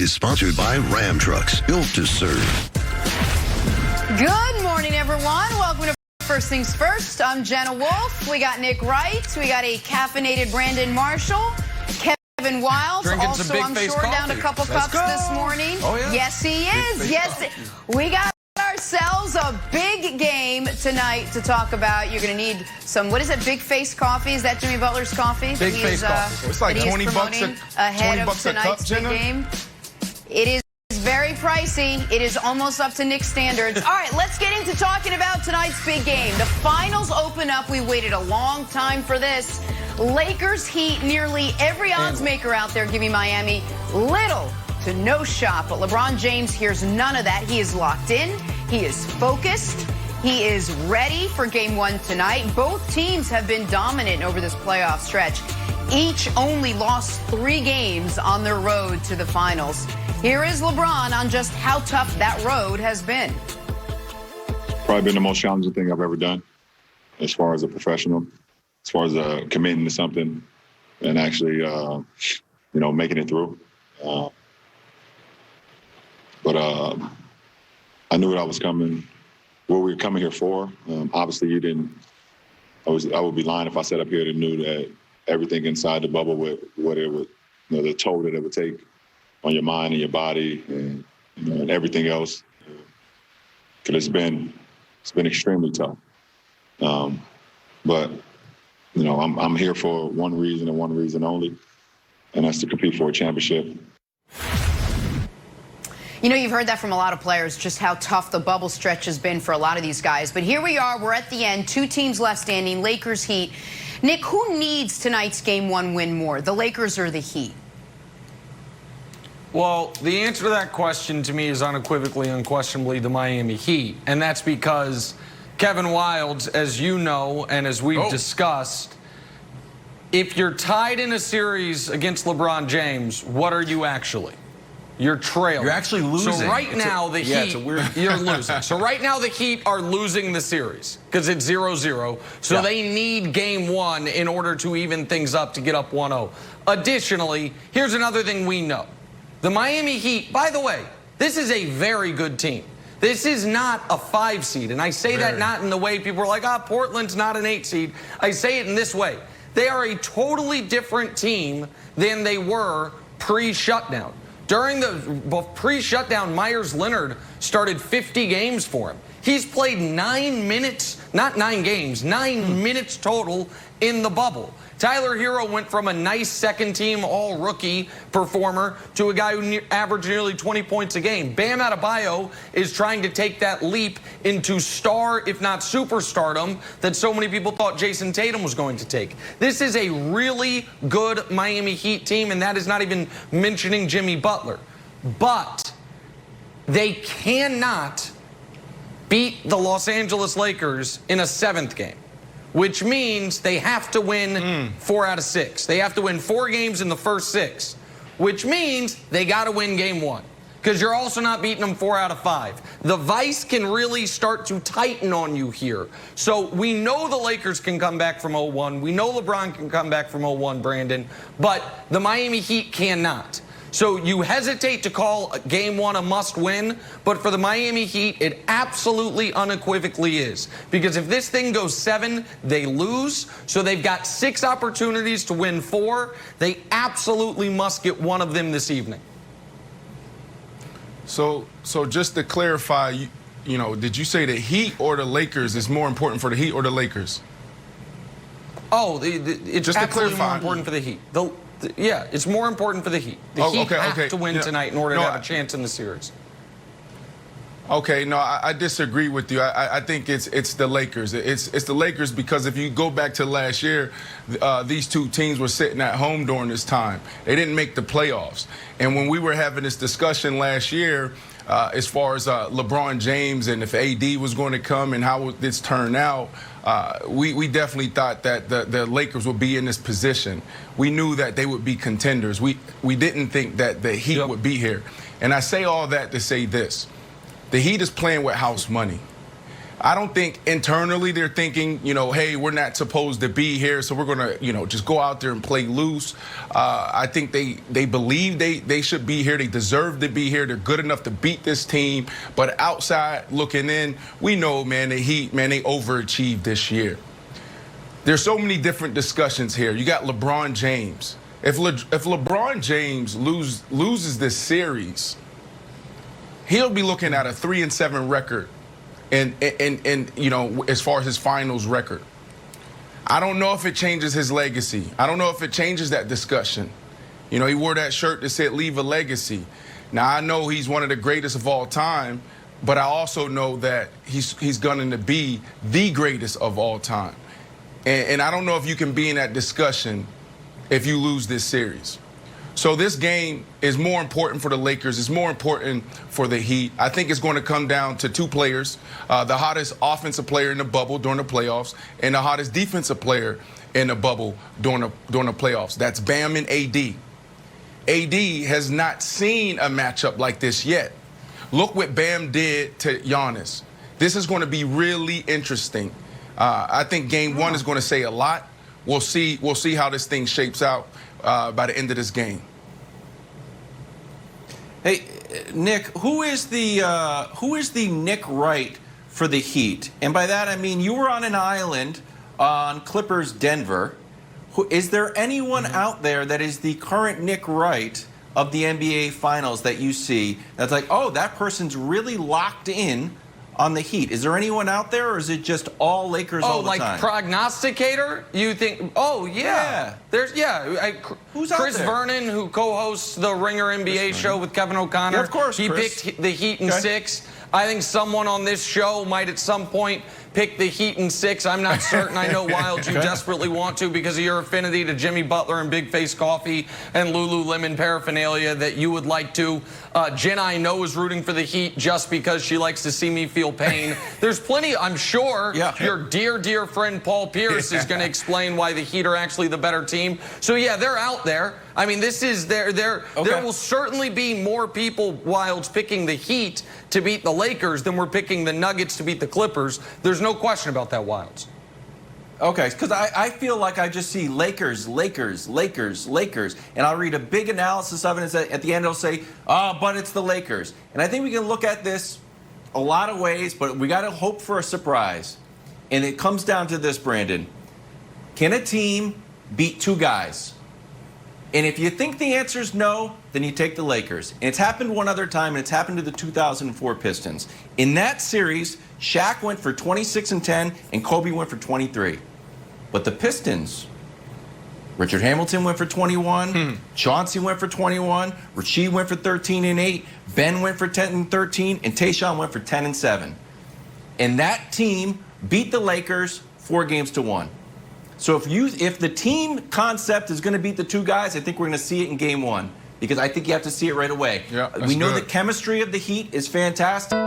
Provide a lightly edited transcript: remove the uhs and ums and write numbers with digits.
is sponsored by Ram Trucks, built to serve. Good morning, everyone. Welcome to First Things First. I'm Jenna Wolf. We got Nick Wright. We got a caffeinated Brandon Marshall. Kevin Wilds, also, I'm sure, down a couple cups this morning. Oh, yeah. Yes, he is. Yes, we got ourselves a big game tonight to talk about. You're going to need some, what is it, Big Face Coffee? Is that Jimmy Butler's coffee? Big Face Coffee. It's like 20 bucks ahead of a tonight's cup, big game. It is very pricey. It is almost up to Nick's standards. All right, let's get into talking about tonight's big game. The finals open up. We waited a long time for this. Lakers Heat, nearly every odds maker out there giving Miami little to no shot. But LeBron James hears none of that. He is locked in. He is focused. He is ready for game one tonight. Both teams have been dominant over this playoff stretch. Each only lost 3 games on their road to the finals. Here is LeBron on just how tough that road has been. Probably been the most challenging thing I've ever done as far as a professional, as far as committing to something and actually, making it through. But I knew what I was coming, what we were coming here for. Obviously, you didn't. I would be lying if I sat up here and knew that everything inside the bubble would, what it would, the toll that it would take on your mind and your body and, and everything else. Because it's been extremely tough. But I'm here for one reason and one reason only, and that's to compete for a championship. You've heard that from a lot of players, just how tough the bubble stretch has been for a lot of these guys. But here we are, we're at the end, 2 teams left standing, Lakers, Heat. Nick, who needs tonight's game one win more, the Lakers or the Heat? Well, the answer to that question to me is unequivocally, unquestionably the Miami Heat. And that's because Kevin Wilds, as you know, and as we've discussed, if you're tied in a series against LeBron James, what are you actually? You're trailing. You're actually losing. So right now, the Heat, you're losing. So right now, the Heat are losing the series because it's 0-0. So they need game one in order to even things up to get up 1-0. Additionally, here's another thing we know. The Miami Heat, by the way, this is a very good team. This is not a 5 seed. And I say that not in the way people are like, Portland's not an 8 seed. I say it in this way. They are a totally different team than they were pre-shutdown. During the pre-shutdown, Myers Leonard started 50 games for him. He's played 9 minutes, not 9 games, 9 minutes total in the bubble. Tyler Hero went from a nice second-team all-rookie performer to a guy who averaged nearly 20 points a game. Bam Adebayo is trying to take that leap into star, if not superstardom, that so many people thought Jason Tatum was going to take. This is a really good Miami Heat team, and that is not even mentioning Jimmy Butler. But they cannot beat the Los Angeles Lakers in a 7th game, which means they have to win 4 out of 6. They have to win 4 games in the first 6, which means they got to win game 1 because you're also not beating them 4 out of 5. The vice can really start to tighten on you here. So we know the Lakers can come back from 0-1. We know LeBron can come back from 0-1, Brandon, but the Miami Heat cannot. So you hesitate to call game 1 a must-win, but for the Miami Heat, it absolutely unequivocally is. Because if this thing goes 7, they lose. So they've got 6 opportunities to win 4. They absolutely must get one of them this evening. So just to clarify, did you say the Heat or the Lakers is more important for the Heat or the Lakers? Oh, it's just absolutely more important for the Heat. Yeah, it's more important for the Heat. The Heat have to win tonight in order to have a chance in the series. Okay, no, I disagree with you. I think it's the Lakers. It's the Lakers because if you go back to last year, these 2 teams were sitting at home during this time. They didn't make the playoffs. And when we were having this discussion last year, as far as LeBron James and if AD was going to come and how this turned out, we definitely thought that the Lakers would be in this position. We knew that they would be contenders. We didn't think that the Heat would be here. And I say all that to say this. The Heat is playing with house money. I don't think internally they're thinking, you know, hey, we're not supposed to be here, so we're going to, you know, just go out there and play loose. I think they believe they should be here. They deserve to be here. They're good enough to beat this team. But outside looking in, we know, man, the Heat, man, they overachieved this year. There's so many different discussions here. You got LeBron James. If LeBron James loses this series, he'll be looking at a 3-7 record. And you know, as far as his finals record, I don't know if it changes his legacy. I don't know if it changes that discussion. You know, he wore that shirt that said "Leave a Legacy." Now I know he's one of the greatest of all time, but I also know that he's going to be the greatest of all time. And I don't know if you can be in that discussion if you lose this series. So this game is more important for the Lakers. It's more important for the Heat. I think it's going to come down to two players, the hottest offensive player in the bubble during the playoffs and the hottest defensive player in the bubble during the playoffs. That's Bam and AD. AD has not seen a matchup like this yet. Look what Bam did to Giannis. This is going to be really interesting. I think game one is going to say a lot. We'll see how this thing shapes out by the end of this game. Hey, Nick, who is the Nick Wright for the Heat? And by that I mean you were on an island on Clippers Denver. Is there anyone out there that is the current Nick Wright of the NBA Finals that you see that's like, oh, that person's really locked in on the Heat? Is there anyone out there, or is it just all Lakers all the time? Oh, like prognosticator? You think? Oh, yeah. There's Who's out Chris there? Vernon, who co-hosts the Ringer NBA show with Kevin O'Connor. Yeah, of course, he Chris. picked the Heat in 6. I think someone on this show might at some point pick the Heat in 6. I'm not certain. I know, Wild, you desperately want to because of your affinity to Jimmy Butler and Big Face Coffee and Lululemon paraphernalia that you would like to. Jen, I know, is rooting for the Heat just because she likes to see me feel pain. There's plenty, I'm sure, your dear friend Paul Pierce is going to explain why the Heat are actually the better team. So, yeah, they're out there. I mean, this is there will certainly be more people, Wilds, picking the Heat to beat the Lakers than we're picking the Nuggets to beat the Clippers. There's no question about that, Wilds. Okay, because I feel like I just see Lakers, and I'll read a big analysis of it, and at the end it'll say, oh, but it's the Lakers. And I think we can look at this a lot of ways, but we got to hope for a surprise. And it comes down to this, Brandon. Can a team beat two guys? And if you think the answer is no, then you take the Lakers. And it's happened one other time, and it's happened to the 2004 Pistons. In that series, Shaq went for 26 and 10, and Kobe went for 23. But the Pistons, Richard Hamilton went for 21, Chauncey went for 21, Rasheed went for 13 and 8, Ben went for 10 and 13, and Tayshaun went for 10 and 7. And that team beat the Lakers 4-1. So if the team concept is going to beat the two guys, I think we're going to see it in game one, because I think you have to see it right away. Yeah, we know the chemistry of the Heat is fantastic.